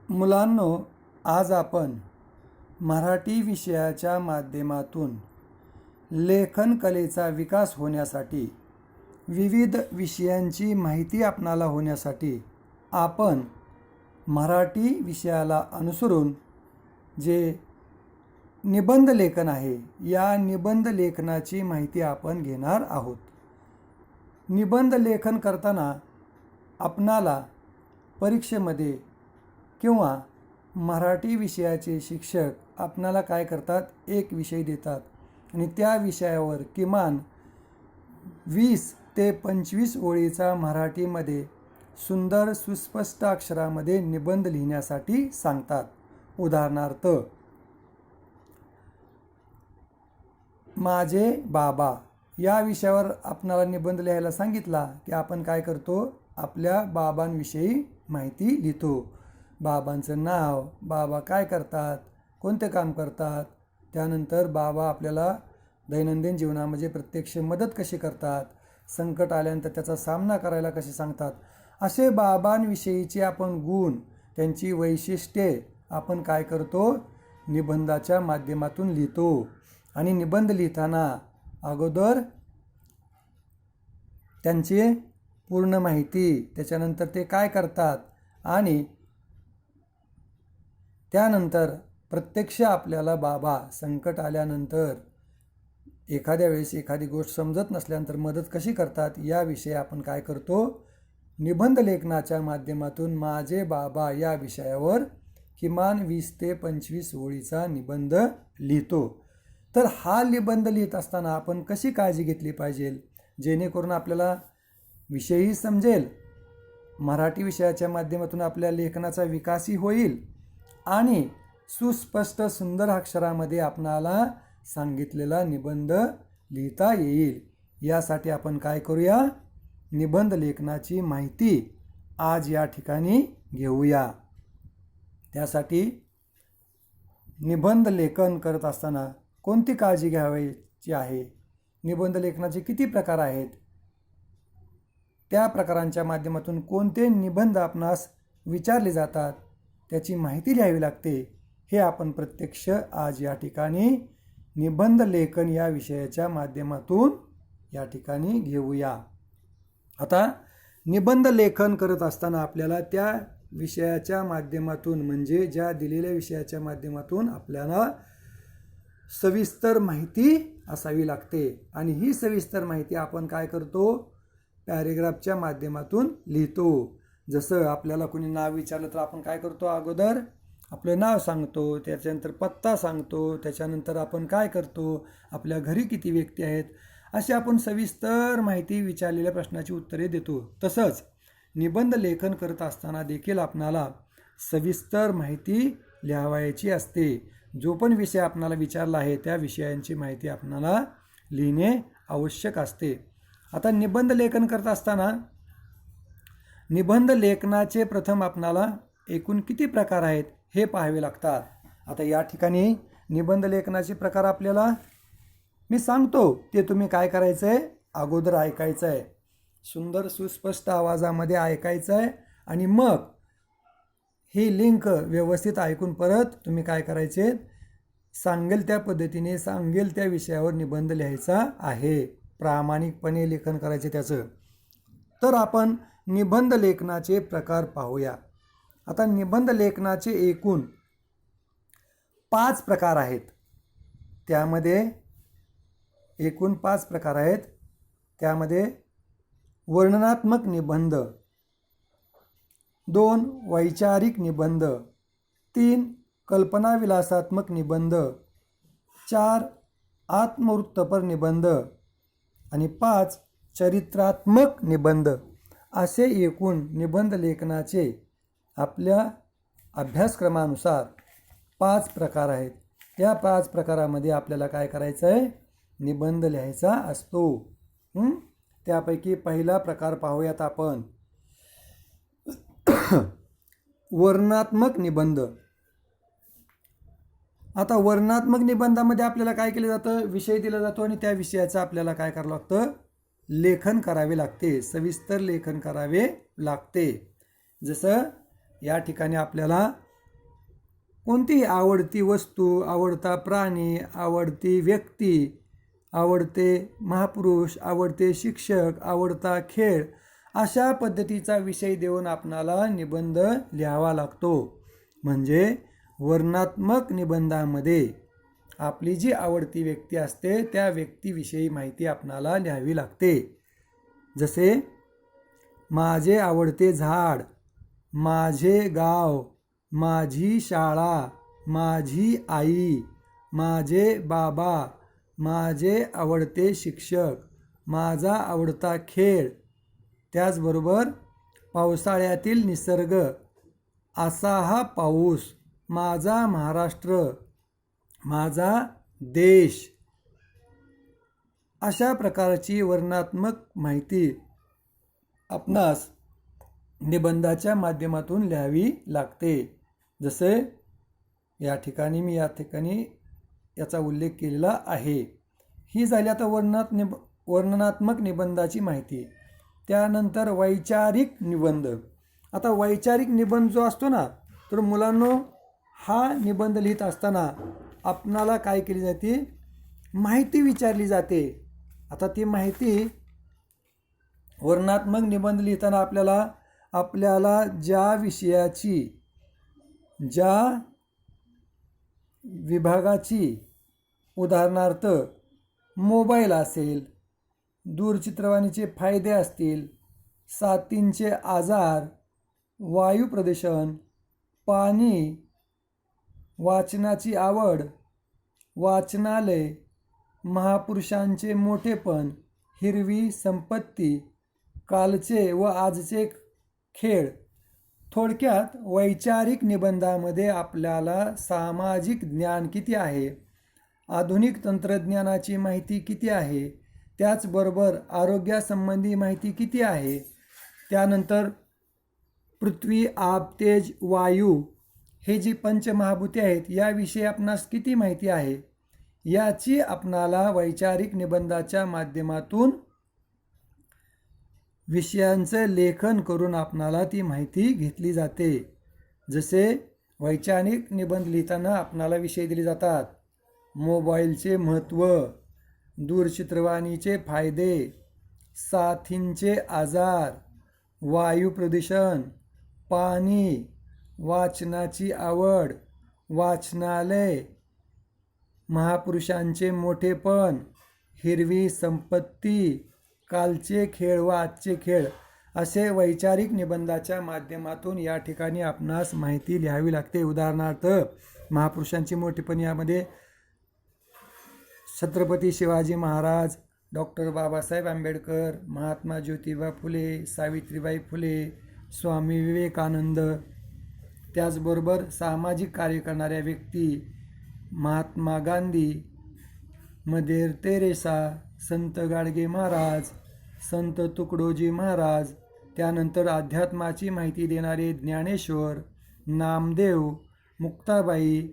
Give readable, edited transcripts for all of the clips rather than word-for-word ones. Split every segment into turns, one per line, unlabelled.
मुलांनो, आज आपण मराठी विषयाच्या माध्यमातून लेखन कलेचा विकास होण्यासाठी, विविध विषयांची माहिती आपणाला होण्यासाठी आपण मराठी विषयाला अनुसरून जे निबंध लेखन आहे, या निबंध लेखनाची माहिती आपण घेणार आहोत. निबंध लेखन करताना आपणाला परीक्षेमध्ये किंवा मराठी विषयाचे शिक्षक आपणाला काय करतात, एक विषय देतात आणि त्या विषयावर किमान 20 ते 25 ओळीचा मराठीमध्ये सुंदर सुस्पष्ट अक्षरामध्ये निबंध लिहिण्यासाठी सांगतात. उदाहरणार्थ, माझे बाबा या विषयावर आपणाला निबंध लिहायला सांगितला की आपण काय करतो, आपल्या बाबांविषयी माहिती लिहितो. बाबांचं नाव, बाबा काय करतात, कोणते काम करतात, त्यानंतर बाबा आपल्याला दैनंदिन जीवनामध्ये प्रत्यक्ष मदत कशी करतात, संकट आल्यानंतर त्याचा सामना करायला कसे सांगतात, असे बाबांविषयीचे आपण गुण, त्यांची वैशिष्ट्ये आपण काय करतो, निबंधाच्या माध्यमातून लिहितो. आणि निबंध लिहिताना अगोदर त्यांची पूर्ण माहिती, त्याच्यानंतर ते काय करतात आणि त्यानंतर प्रत्यक्ष आपल्याला बाबा संकट आल्यानंतर, एखाद्या वेळेस एखादी गोष्ट समजत नसल्यानंतर मदत कशी करतात, याविषयी आपण काय करतो, निबंध लेखनाच्या माध्यमातून माझे बाबा या विषयावर किमान 20 ते 25 ओळीचा निबंध लिहितो. तर हा निबंध लिहित असताना आपण कशी काळजी घेतली पाहिजे, जेणेकरून आपल्याला विषयही समजेल, मराठी विषयाच्या माध्यमातून आपल्या लेखनाचा विकासही होईल आणि सुस्पष्ट सुंदर अक्षरामध्ये आपणाला सांगितलेला निबंध लिहिता येईल. यासाठी आपण काय करूया, निबंध लेखनाची माहिती आज या ठिकाणी घेऊया. त्यासाठी निबंध लेखन करत असताना कोणती काळजी घ्यायची आहे, निबंध लेखनाचे किती प्रकार आहेत, त्या प्रकारांच्या माध्यमातून कोणते निबंध आपणास विचारले जातात, त्याची माहिती लिहावी लागते, हे आपण प्रत्यक्ष आज या ठिकाणी निबंध लेखन या विषयाच्या माध्यमातून या ठिकाणी घेऊया. आता निबंध लेखन करत असताना आपल्याला त्या विषयाच्या माध्यमातून, म्हणजे ज्या दिलेल्या विषयाच्या माध्यमातून आपल्याला सविस्तर माहिती असावी लागते. आणि ही सविस्तर माहिती आपण काय करतो, पॅरेग्राफच्या माध्यमातून लिहितो. जसं आपल्याला कोणी नाव विचारलं तर आपण काय करतो, अगोदर आपलं नाव सांगतो, त्याच्यानंतर पत्ता सांगतो, त्याच्यानंतर आपण काय करतो, आपल्या घरी किती व्यक्ती आहेत, अशी आपण सविस्तर माहिती विचारलेल्या प्रश्नाची उत्तरे देतो. तसंच निबंध लेखन करत असताना देखील आपणाला सविस्तर माहिती लिहावायची असते. जो पण विषय आपणाला विचारला आहे त्या विषयांची माहिती आपणाला लिहिणे आवश्यक असते. आता निबंध लेखन करत असताना निबंध लेखनाचे प्रथम आपणाला एकूण किती प्रकार आहेत हे पाहावे लागतात. आता या ठिकाणी निबंध लेखनाचे प्रकार आपल्याला मी सांगतो, ते तुम्ही काय करायचं आहे, अगोदर ऐकायचं आहे, सुंदर सुस्पष्ट आवाजामध्ये ऐकायचं आहे आणि मग ही लिंक व्यवस्थित ऐकून परत तुम्ही काय करायचे, सांगेल त्या पद्धतीने, सांगेल त्या विषयावर निबंध लिहायचा आहे, प्रामाणिकपणे लेखन करायचे त्याचं. तर आपण निबंध लेखनाचे प्रकार पाहूया. आता निबंध लेखनाचे एकूण 5 प्रकार आहेत. त्यामध्ये एकूण 5 प्रकार आहेत. त्यामध्ये वर्णनात्मक निबंध, 2 वैचारिक निबंध, 3 कल्पनाविलासात्मक निबंध, 4 आत्मवृत्तपर निबंध आणि 5 चरित्रात्मक निबंध, असे एकूण निबंध लेखनाचे आपल्या अभ्यासक्रमानुसार 5 प्रकार आहेत. या 5 प्रकारामध्ये आपल्याला काय करायचं आहे, निबंध लिहायचा असतो. त्यापैकी पहिला प्रकार पाहूयात आपण, वर्णनात्मक निबंध. आता वर्णनात्मक निबंधामध्ये आपल्याला काय केलं जातं, विषय दिला जातो आणि त्या विषयाचं आपल्याला काय करावं लागतं, लेखन करावे लागते, सविस्तर लेखन करावे लागते. जसं या ठिकाणी आपल्याला कोणतीही आवडती वस्तू, आवडता प्राणी, आवडती व्यक्ती, आवडते महापुरुष, आवडते शिक्षक, आवडता खेळ अशा पद्धतीचा विषय देऊन आपणाला निबंध लिहावा लागतो. म्हणजे वर्णनात्मक निबंधामध्ये आपली जी आवडती व्यक्ती असते त्या व्यक्तीविषयी माहिती आपणाला लिहावी लागते. जसे माझे आवडते झाड, माझे गाव, माझी शाळा, माझी आई, माझे बाबा, माझे आवडते शिक्षक, माझा आवडता खेळ. त्याचबरोबर पावसाळ्यातील निसर्ग, असा हा पाऊस, माझा महाराष्ट्र, माझा देश. अशा प्रकारची वर्णनात्मक माहिती आपणास निबंधाच्या माध्यमातून लिहावी लागते. जसे या ठिकाणी याचा उल्लेख केलेला आहे. ही झाली आता वर्णनात्मक निबंधाची माहिती. त्यानंतर वैचारिक निबंध. आता वैचारिक निबंध जो असतो ना, तर मुलांनो हा निबंध लिहित असताना आपणाला काय केली जाते, माहिती विचारली जाते. आता ती माहिती वर्णनात्मक निबंध लिहिताना आपल्याला ज्या विषयाची, ज्या विभागाची, उदाहरणार्थ मोबाईल असेल, दूरचित्रवाणीचे फायदे असतील, साथींचे आजार, वायू प्रदूषण, पाणी, वाचनाची आवड, वाचनालय, महापुरुषांचे मोठेपण, हिरवी संपत्ती, कालचे व आजचे खेळ. थोडक्यात वैचारिक निबंधामध्ये आपल्याला सामाजिक ज्ञान किती आहे, आधुनिक तंत्रज्ञानाची माहिती किती आहे, त्याचबरोबर आरोग्यासंबंधी माहिती किती आहे, त्यानंतर पृथ्वी, आग, तेज, वायू हे जी पंचमहाभूते आहेत याविषयी आपणास किती माहिती आहे, याची आपणाला वैचारिक निबंधाच्या माध्यमातून विषयांचं लेखन करून आपणाला ती माहिती घेतली जाते. जसे वैचारिक निबंध लिहिताना आपणाला विषय दिले जातात: मोबाईलचे महत्त्व, दूरचित्रवाणीचे फायदे, साथींचे आजार, वायू प्रदूषण, पाणी, वाचनाची आवड, वाचनालय, महापुरुषांचे मोठेपण, हिरवी संपत्ती, कालचे खेळ व आजचे खेळ. असे वैचारिक निबंधाच्या माध्यमातून या ठिकाणी आपणास माहिती लिहावी लागते. उदाहरणार्थ महापुरुषांचे मोठेपण यामध्ये छत्रपती शिवाजी महाराज, डॉक्टर बाबासाहेब आंबेडकर, महात्मा ज्योतिबा फुले, सावित्रीबाई फुले, स्वामी विवेकानंद, त्याचबरोबर सामाजिक कार्य करणाऱ्या व्यक्ती महात्मा गांधी, मदर तेरेसा, संत गाडगे महाराज, संत तुकडोजी महाराज, त्यानंतर अध्यात्माची माहिती देणारे ज्ञानेश्वर, नामदेव, मुक्ताबाई.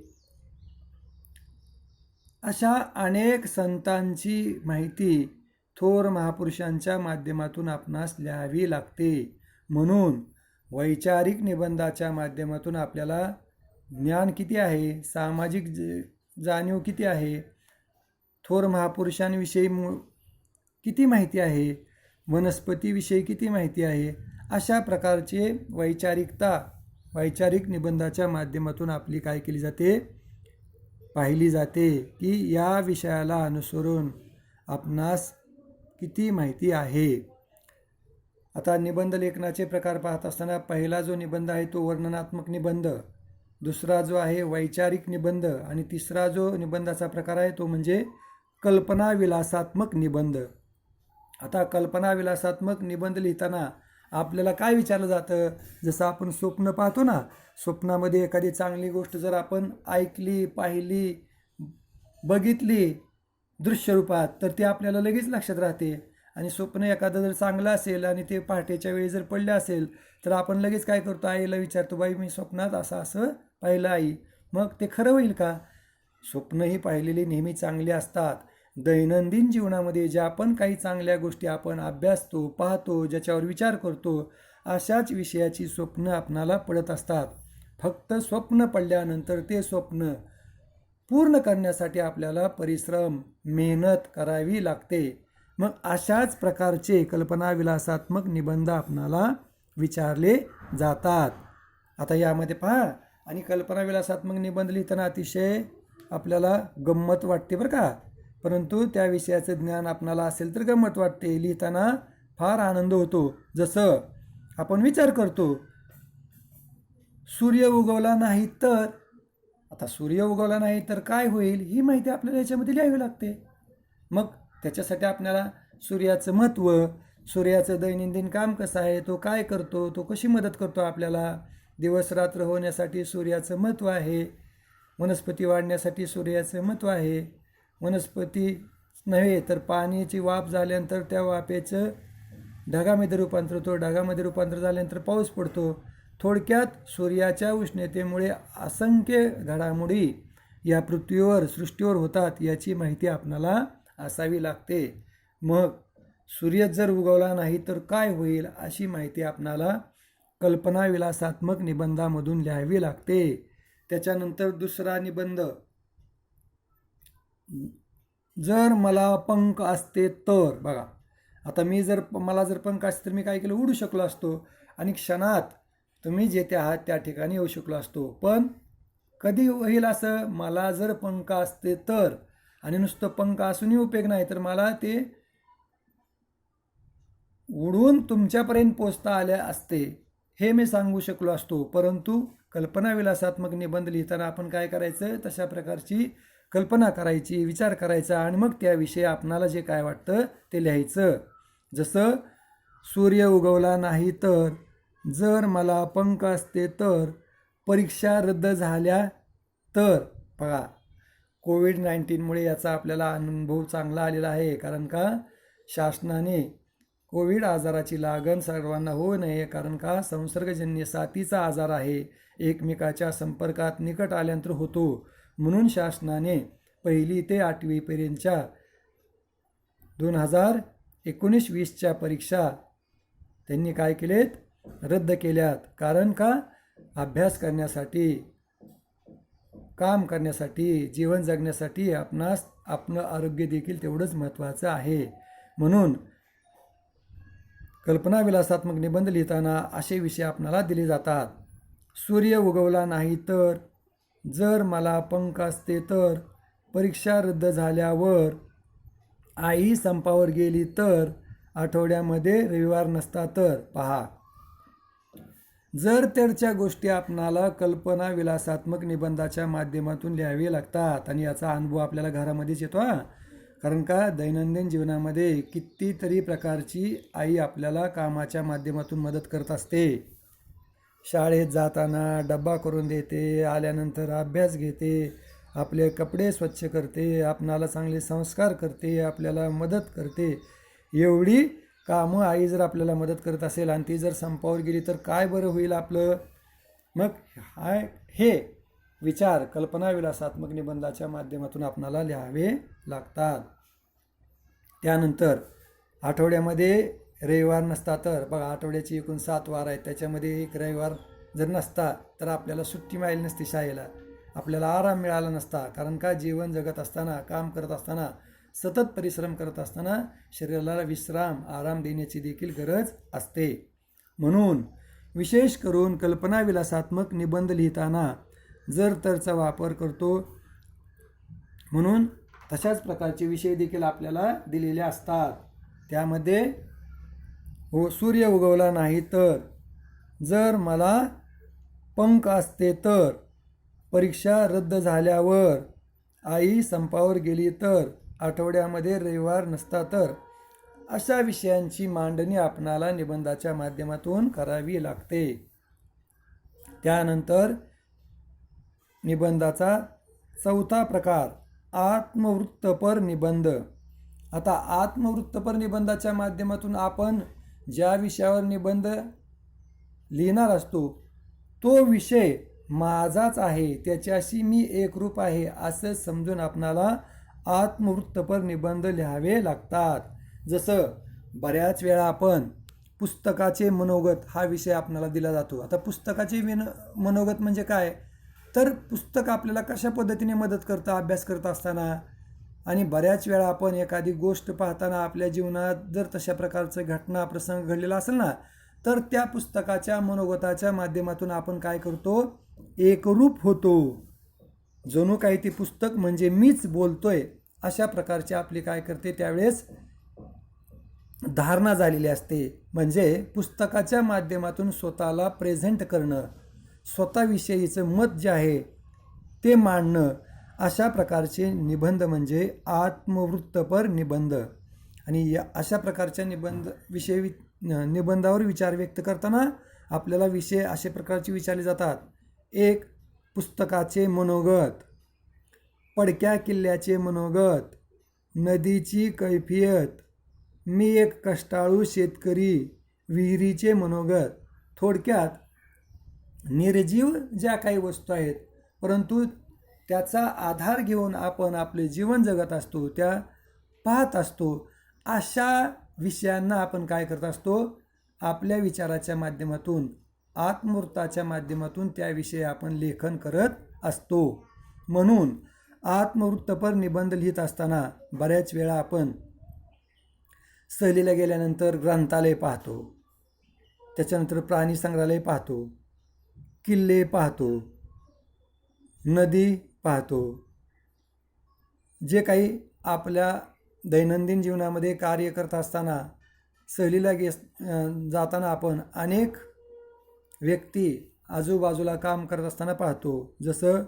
अशा अनेक संतांची माहिती थोर महापुरुषांच्या माध्यमातून आपणास लिहावी लागते. म्हणून वैचारिक निबंधाच्या माध्यमातून आपल्याला ज्ञान किती आहे, सामाजिक जाणीव किती आहे, थोर महापुरुषांविषयी किती माहिती आहे, वनस्पतीविषयी किती माहिती आहे, अशा प्रकारचे वैचारिक निबंधाच्या माध्यमातून आपली काय केली जाते, पाहिली जाते की या विषयाला अनुसरून आपणास किती माहिती आहे. आता निबंध लेखनाचे प्रकार पाहत असताना पहिला जो निबंध आहे तो वर्णनात्मक निबंध, दुसरा जो आहे वैचारिक निबंध आणि तिसरा जो निबंधाचा प्रकार आहे तो म्हणजे कल्पनाविलासात्मक निबंध. आता कल्पनाविलासात्मक निबंध लिहिताना आपल्याला काय विचारलं जातं, जसं आपण स्वप्न पाहतो ना, स्वप्नामध्ये एखादी चांगली गोष्ट जर आपण ऐकली, पाहिली, बघितली दृश्यरूपात तर ते आपल्याला लगेच लक्षात राहते. आणि स्वप्न एखादं जर चांगलं असेल आणि ते पहाटेच्या वेळी जर पडलं असेल तर आपण लगेच काय करतो, आईला विचारतो, बाई मी स्वप्नात असं पाहिलं आई, मग ते खरं होईल का? स्वप्न ही पाहिलेली नेहमी चांगली असतात. दैनंदिन जीवनामध्ये ज्या पण काही चांगल्या गोष्टी आपण अभ्यासतो, पाहतो, ज्याच्यावर विचार करतो, अशाच विषयाची स्वप्न आपणाला पडत असतात. फक्त स्वप्न पडल्यानंतर ते स्वप्न पूर्ण करण्यासाठी आपल्याला परिश्रम मेहनत करावी लागते. मग अशाच प्रकारचे कल्पनाविलासात्मक निबंध आपणाला विचारले जातात. आता यामध्ये पहा, आणि कल्पनाविलासात्मक निबंध लिहिताना अतिशय आपल्याला गंमत वाटते बरं का, परंतु त्या विषयाचं ज्ञान आपणाला असेल तर गंमत वाटते, लिहिताना फार आनंद होतो. जसं आपण विचार करतो, सूर्य उगवला नाही तर, आता सूर्य उगवला नाही तर काय होईल ही माहिती आपल्याला याच्यामध्ये लिहावी लागते. मग त्याच्यासाठी आपल्याला सूर्याचं महत्त्व, सूर्याचं दैनंदिन काम कसं आहे, तो काय करतो, तो कशी मदत करतो आपल्याला, दिवस रात्र होण्यासाठी सूर्याचं महत्त्व आहे, वनस्पती वाढण्यासाठी सूर्याचं महत्त्व आहे, वनस्पती नव्हे तर पाण्याची वाफ झाल्यानंतर त्या वाफेचं ढगामध्ये रूपांतर होतो, ढगामध्ये रूपांतर झाल्यानंतर पाऊस पडतो. थोडक्यात सूर्याच्या उष्णतेमुळे असंख्य घडामोडी या पृथ्वीवर सृष्टीवर होतात याची माहिती आपणाला असावी लागते. मग सूर्य जर उगवला नाही तर काय होईल अशी माहिती आपणाला कल्पनाविलासात्मक निबंधामधून लिहावी लागते. त्याच्यानंतर दुसरा निबंध, जर मला पंख असते तर. बघा, आता मला जर पंख असते तर मी काय केलं, उडू शकलो असतो आणि क्षणात तुम्ही जेथे आहात त्या ठिकाणी येऊ शकलो असतो. पण कधी होईल असं, मला जर पंख असते तर, आणि नुसतं पंख असूनही उपयोग नाही, तर मला ते उडून तुमच्यापर्यंत पोचता आले असते हे मी सांगू शकलो असतो. परंतु कल्पनाविलासात्मक निबंध लिहिताना आपण काय करायचं, तशा प्रकारची कल्पना करायची, विचार करायचा, आणि मग त्याविषयी आपणाला जे काय वाटतं ते लिहायचं. जसं सूर्य उगवला नाही तर, जर मला पंख असते तर, परीक्षा रद्द झाल्या तर. बघा, कोविड-19मुळे याचा आपल्याला अनुभव चांगला आलेला आहे. कारण का, शासनाने कोविड आजाराची लागण सर्वांना होऊ नये, कारण का संसर्गजन्य साथीचा आजार आहे, एकमेकाच्या संपर्कात निकट आल्यानंतर होतो, म्हणून शासनाने 1ली ते 8वीपर्यंतच्या 2019-20च्या परीक्षा त्यांनी काय केलेत, रद्द केल्यात. कारण का, अभ्यास करण्यासाठी, काम करण्यासाठी, जीवन जगण्यासाठी आपलं आरोग्य देखील तेवढंच महत्त्वाचं आहे. म्हणून कल्पनाविलासात्मक निबंध लिहिताना असे विषय आपल्याला दिले जातात. सूर्य उगवला नाही तर, जर मला पंख असते तर, परीक्षा रद्द झाल्यावर, आई संपावर गेली तर, आठवड्यामध्ये रविवार नसता तर. पहा, जर तरच्या गोष्टी आपणाला कल्पनाविलासात्मक निबंधाच्या माध्यमातून लिहावे लागतात, आणि याचा अनुभव आपल्याला घरामध्येच येतो. कारण का, दैनंदिन जीवनामध्ये कितीतरी प्रकारची आई आपल्याला कामाच्या माध्यमातून मदत करत असते. शाळेत जाताना डब्बा करून देते, आल्यानंतर अभ्यास घेते, आपले कपडे स्वच्छ करते, आपणाला चांगले संस्कार करते, आपल्याला मदत करते. एवढी कामं आई जर आपल्याला मदत करत असेल आणि ती जर संपावर गेली तर काय बरं होईल आपलं. मग हे विचार कल्पनाविलासात्मक निबंधाच्या माध्यमातून आपणाला लिहावे लागतात. त्यानंतर आठवड्यामध्ये रविवार नसता तर. बघा, आठवड्याची एकूण 7 वार आहेत, त्याच्यामध्ये एक रविवार जर नसता तर आपल्याला सुट्टी मिळाली नसती, शाळेला आपल्याला आराम मिळाला नसता. कारण का, जीवन जगत असताना, काम करत असताना, सतत परिश्रम करत असताना शरीराला विश्राम, आराम देण्याची देखील गरज असते. म्हणून विशेष करून कल्पनाविलासात्मक निबंध लिहिताना जर तरचा वापर करतो. म्हणून तशाच प्रकारचे विषय देखील आपल्याला दिलेले असतात. त्यामध्ये सूर्य उगवला नाही तर, जर मला पंख असते तर, परीक्षा रद्द झाल्यावर, आई संपावर गेली तर, आठवड्यामध्ये रविवार नसता तर. अशा विषयांची मांडणी आपणाला निबंधाच्या माध्यमातून करावी लागते. त्यानंतर निबंधाचा 4था प्रकार, आत्मवृत्तपर निबंध. आता आत्मवृत्तपर निबंधाच्या माध्यमातून आपण ज्या विषयावर निबंध लिहिणार असतो तो विषय माझाच आहे, त्याच्याशी मी एकरूप आहे असं समजून आपणाला आत्मवृत्तपर निबंध लिहावे लागतात. जसं बऱ्याच वेळा आपण पुस्तकाचे मनोगत हा विषय आपल्याला दिला जातो. आता पुस्तकाचे मनोगत म्हणजे काय, तर पुस्तक आपल्याला कशा पद्धतीने मदत करतं अभ्यास करत असताना. आणि बऱ्याच वेळा आपण एखादी गोष्ट पाहताना आपल्या जीवनात जर तशा प्रकारचं घटना प्रसंग घडलेला असेल ना, तर त्या पुस्तकाच्या मनोगताच्या माध्यमातून आपण काय करतो, एकरूप होतो. जणू काही ते पुस्तक म्हणजे मीच बोलतोय अशा प्रकारची आपली काय करते त्यावेळेस धारणा झालेली असते. म्हणजे पुस्तकाच्या माध्यमातून स्वतःला प्रेझेंट करणं, स्वतःविषयीचं मत जे आहे ते मांडणं, अशा प्रकारचे निबंध म्हणजे आत्मवृत्तपर निबंध. आणि या अशा प्रकारच्या निबंधावर विचार व्यक्त करताना आपल्याला विषय अशा प्रकारचे विचारले जातात. एक, पुस्तकाचे मनोगत, पडक्या किल्ल्याचे मनोगत, नदीची कैफियत, मी एक कष्टाळू शेतकरी, विहिरीचे मनोगत. थोडक्यात निर्जीव ज्या काही वस्तू आहेत परंतु त्याचा आधार घेऊन आपण आपले जीवन जगत असतो, त्या पाहत असतो, अशा विषयांना आपण काय करत असतो, आपल्या विचाराच्या माध्यमातून आत्मवृत्ताच्या माध्यमातून त्याविषयी आपण लेखन करत असतो. म्हणून आत्मवृत्तपर निबंध लिहित असताना बऱ्याच वेळा आपण सहलीला गेल्यानंतर ग्रंथालय पाहतो, त्याच्यानंतर प्राणी संग्रहालय पाहतो, किल्ले पाहतो, नदी पाहतो. जे काही आपल्या दैनंदिन जीवनामध्ये कार्य करत असताना सहलीला जाताना आपण अनेक व्यक्ती आजूबाजूला काम करत असताना पाहतो. जसं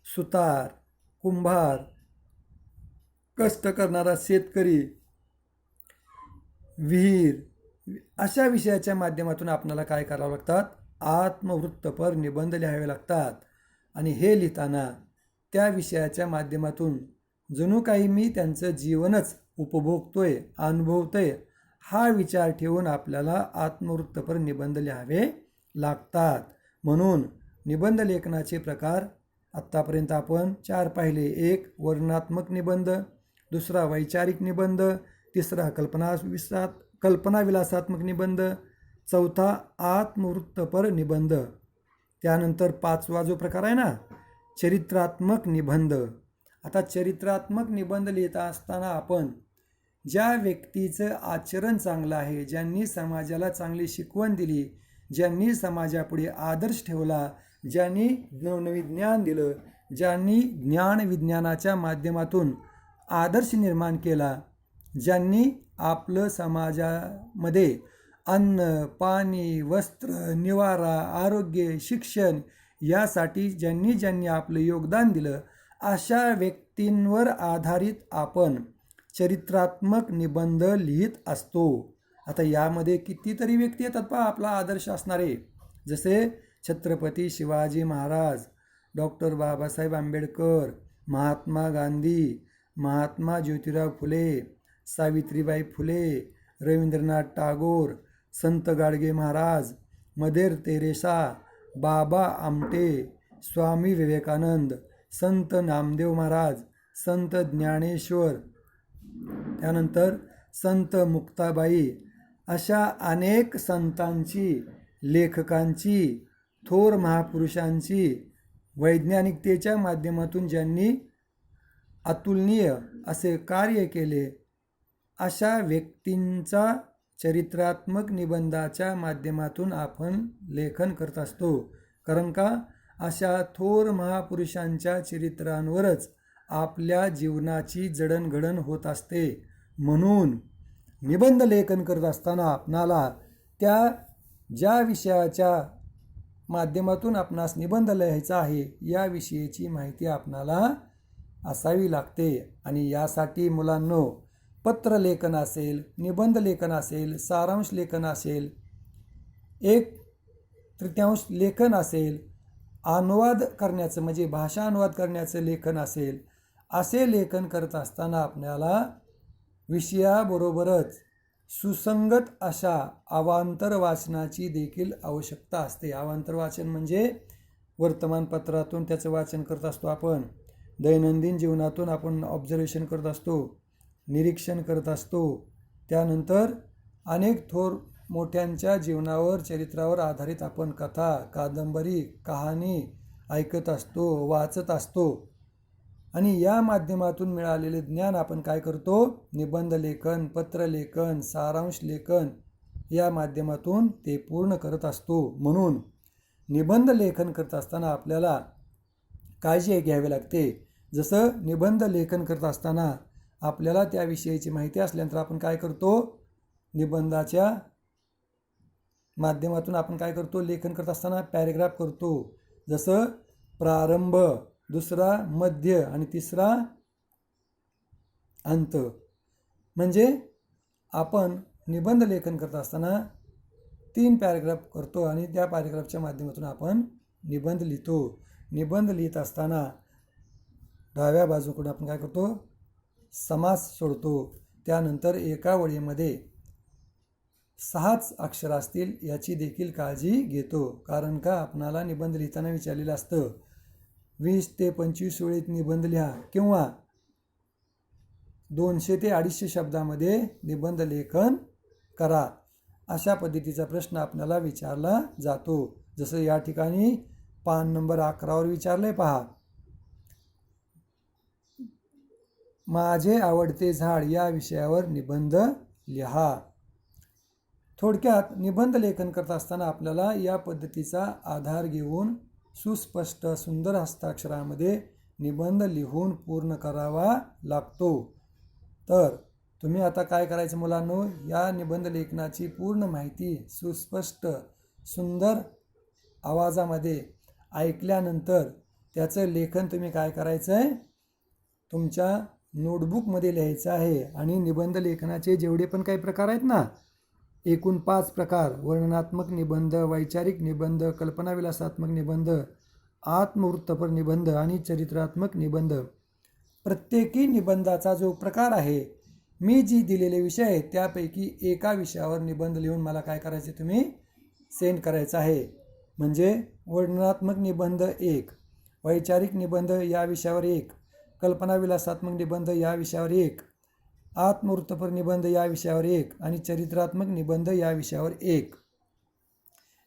सुतार, कुंभार, कष्ट करणारा शेतकरी, विहीर, अशा विषयाच्या माध्यमातून आपल्याला काय करावं लागतात, आत्मवृत्तपर निबंध लिहावे लागतात. आणि हे लिहिताना त्या विषयाच्या माध्यमातून जणू काही मी त्यांचं जीवनच उपभोगतोय, अनुभवतोय, हा विचार ठेवून आपल्याला आत्मवृत्तपर निबंध लिहावे लागतात. म्हणून निबंध लेखनाचे प्रकार आत्तापर्यंत आपण 4 पाहिले. एक, वर्णनात्मक निबंध, दुसरा वैचारिक निबंध, तिसरा कल्पनाविलासात्मक निबंध, चौथा आत्मवृत्तपर निबंध. त्यानंतर 5वा जो प्रकार आहे ना, चरित्रात्मक निबंध. आता चरित्रात्मक निबंध लिहित असताना आपण ज्या व्यक्तीचं आचरण चांगलं आहे, ज्यांनी समाजाला चांगली शिकवण दिली, ज्यांनी समाजापुढे आदर्श ठेवला, ज्यांनी नवनवीन ज्ञान दिलं, ज्यांनी ज्ञान विज्ञानाच्या माध्यमातून आदर्श निर्माण केला, ज्यांनी आपलं समाजामध्ये अन्न, पाणी, वस्त्र, निवारा, आरोग्य, शिक्षण यासाठी ज्यांनी आपलं योगदान दिलं, अशा व्यक्तींवर आधारित आपण चरित्रात्मक निबंध लिहित असतो. आता यामध्ये कितीतरी व्यक्ती येतात पहा आपला आदर्श असणारे, जसे छत्रपती शिवाजी महाराज, डॉक्टर बाबासाहेब आंबेडकर, महात्मा गांधी, महात्मा ज्योतिराव फुले, सावित्रीबाई फुले, रवींद्रनाथ टागोर, संत गाडगे महाराज, मदर तेरेसा, बाबा आमटे, स्वामी विवेकानंद, संत नामदेव महाराज, संत ज्ञानेश्वर, त्यानंतर संत मुक्ताबाई, अशा अनेक संतांची, लेखकांची, थोर महापुरुषांची वैज्ञानिकतेच्या माध्यमातून ज्यांनी अतुलनीय असे कार्य केले, अशा व्यक्तींचा चरित्रात्मक निबंधाच्या माध्यमातून आपण लेखन करत असतो. कारण का, अशा थोर महापुरुषांच्या चरित्रांवरच आपल्या जीवनाची जडणघडण होत असते. म्हणून निबंध लेखन करत असताना आपणाला त्या ज्या विषयाच्या माध्यमातून आपणास निबंध लिहायचा आहे याविषयीची माहिती आपणाला असावी लागते. आणि यासाठी मुलांनो, पत्रलेखन असेल, निबंध लेखन असेल, सारांश लेखन असेल, 1/3 लेखन असेल, अनुवाद करण्याचं म्हणजे भाषा अनुवाद करण्याचं लेखन असेल, असे लेखन करत असताना आपल्याला विषयाबरोबरच सुसंगत अशा अवांतर वाचनाची देखील आवश्यकता असते. अवांतर वाचन म्हणजे वर्तमानपत्रातून त्याचं वाचन करत असतो आपण, दैनंदिन जीवनातून आपण ऑब्झर्वेशन करत असतो, निरीक्षण करत असतो. त्यानंतर अनेक थोर मोठ्यांच्या जीवनावर चरित्रावर आधारित आपण कथा, कादंबरी, कहाणी ऐकत असतो, वाचत असतो आणि या माध्यमातून मिळालेले ज्ञान आपण काय करतो? निबंध लेखन, पत्रलेखन, सारांश लेखन या माध्यमातून ते पूर्ण करत असतो. म्हणून निबंध लेखन करत असताना आपल्याला काळजी घ्यावी लागते. जसं निबंध लेखन करत असताना आपल्याला त्याविषयीची माहिती असल्यानंतर आपण काय करतो? निबंधाच्या माध्यमातून आपण काय करतो? लेखन करत असताना पॅरेग्राफ करतो. जसं प्रारंभ, दुसरा मध्य आणि तिसरा अंत. म्हणजे आपण निबंध लेखन करत असताना 3 पॅरेग्राफ करतो आणि त्या पॅरेग्राफच्या माध्यमातून आपण निबंध लिहितो. निबंध लिहित असताना डाव्या बाजूकडून आपण काय करतो? समास सोडतो. त्यानंतर एका वळीमध्ये 6च अक्षर असतील याची देखील काळजी घेतो. कारण का आपणाला निबंध लिहिताना विचारलेलं असतं 20 ते 25 ओळीत निबंध लिहा किंवा 200 ते 250 शब्दामध्ये निबंध लेखन करा. अशा पद्धतीचा प्रश्न आपल्याला विचारला जातो. जसं या ठिकाणी पान नंबर 11वर विचारले पहा. माझे आवडते झाड या विषयावर निबंध लिहा. थोडक्यात निबंध लेखन करत असताना आपल्याला या पद्धतीचा आधार घेऊन सुस्पष्ट सुंदर हस्ताक्षरामध्ये निबंध लिहून पूर्ण करावा लागतो. तर तुम्ही आता काय करायचं मुलांनो? या निबंध लेखनाची पूर्ण माहिती सुस्पष्ट सुंदर आवाजामध्ये ऐकल्यानंतर त्याचं लेखन तुम्ही काय करायचं आहे? तुमच्या नोटबुकमध्ये लिहायचं आहे. आणि निबंध लेखनाचे जेवढे पण काही प्रकार आहेत ना, एकूण 5 प्रकार: वर्णनात्मक निबंध, वैचारिक निबंध, कल्पनाविलासात्मक निबंध, आत्मवृत्तपर निबंध आणि चरित्रात्मक निबंध. प्रत्येकी निबंधाचा जो प्रकार आहे, मी जी दिलेले विषय आहेत त्यापैकी एका विषयावर निबंध लिहून मला काय करायचे? तुम्ही सेंड करायचं आहे. म्हणजे वर्णनात्मक निबंध 1, वैचारिक निबंध या विषयावर 1, कल्पनाविलासात्मक निबंध या विषयावर 1, आत्मवृत्तपर निबंध या विषयावर 1 आणि चरित्रात्मक निबंध या विषयावर 1.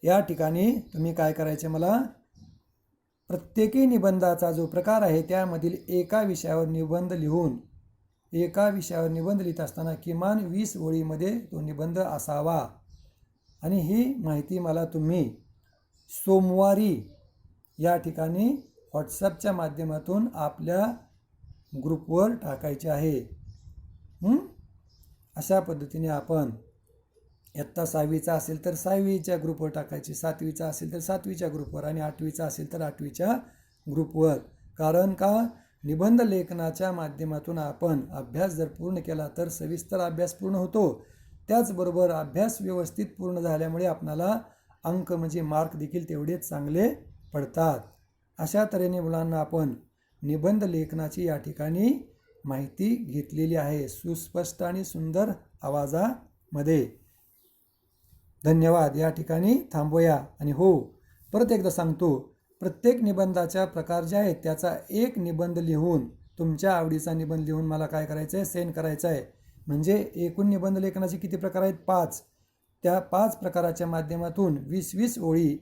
या ठिकाणी तुम्ही काय करायचे? मला प्रत्येकी निबंधाचा जो प्रकार आहे त्यामधील एका विषयावर निबंध लिहून, एका विषयावर निबंध लिहित असताना किमान 20 ओळीमध्ये तो निबंध असावा. आणि ही माहिती मला तुम्ही सोमवारी या ठिकाणी व्हॉट्सअपच्या माध्यमातून आपल्या ग्रुपवर टाकायचे आहे. अशा पद्धतीने आपण इयत्ता 6वीचा असेल तर 6वीच्या ग्रुपवर टाकायची, 7वीचा असेल तर 7वीच्या ग्रुपवर आणि 8वीचा असेल तर 8वीच्या ग्रुपवर. कारण का? निबंध लेखनाच्या माध्यमातून आपण अभ्यास जर पूर्ण केला तर सविस्तर अभ्यास पूर्ण होतो. त्याचबरोबर अभ्यास व्यवस्थित पूर्ण झाल्यामुळे आपणाला अंक म्हणजे मार्क देखील तेवढेच चांगले पडतात. अशा तऱ्हेने मुलांना आपण निबंध लेखनाची या ठिकाणी माहिती घेतलेली आहे सुस्पष्ट आणि सुंदर आवाजामध्ये. धन्यवाद. या ठिकाणी थांबूया. आणि हो, परत एकदा सांगतो, प्रत्येक निबंधाच्या प्रकार जे आहेत त्याचा एक निबंध लिहून, तुमच्या आवडीचा निबंध लिहून मला काय करायचं आहे? सेंड करायचं आहे. म्हणजे एकूण निबंध लेखनाचे किती प्रकार आहेत? 5. त्या 5 प्रकाराच्या माध्यमातून 20-20 ओळी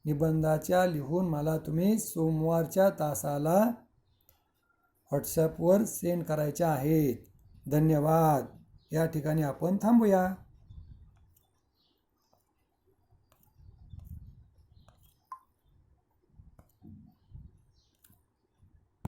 निबंधाच्या लिहून मला तुम्ही सोमवारच्या तासाला व्हॉट्सॲपवर सेंड करायच्या आहेत. धन्यवाद. या ठिकाणी आपण थांबूया.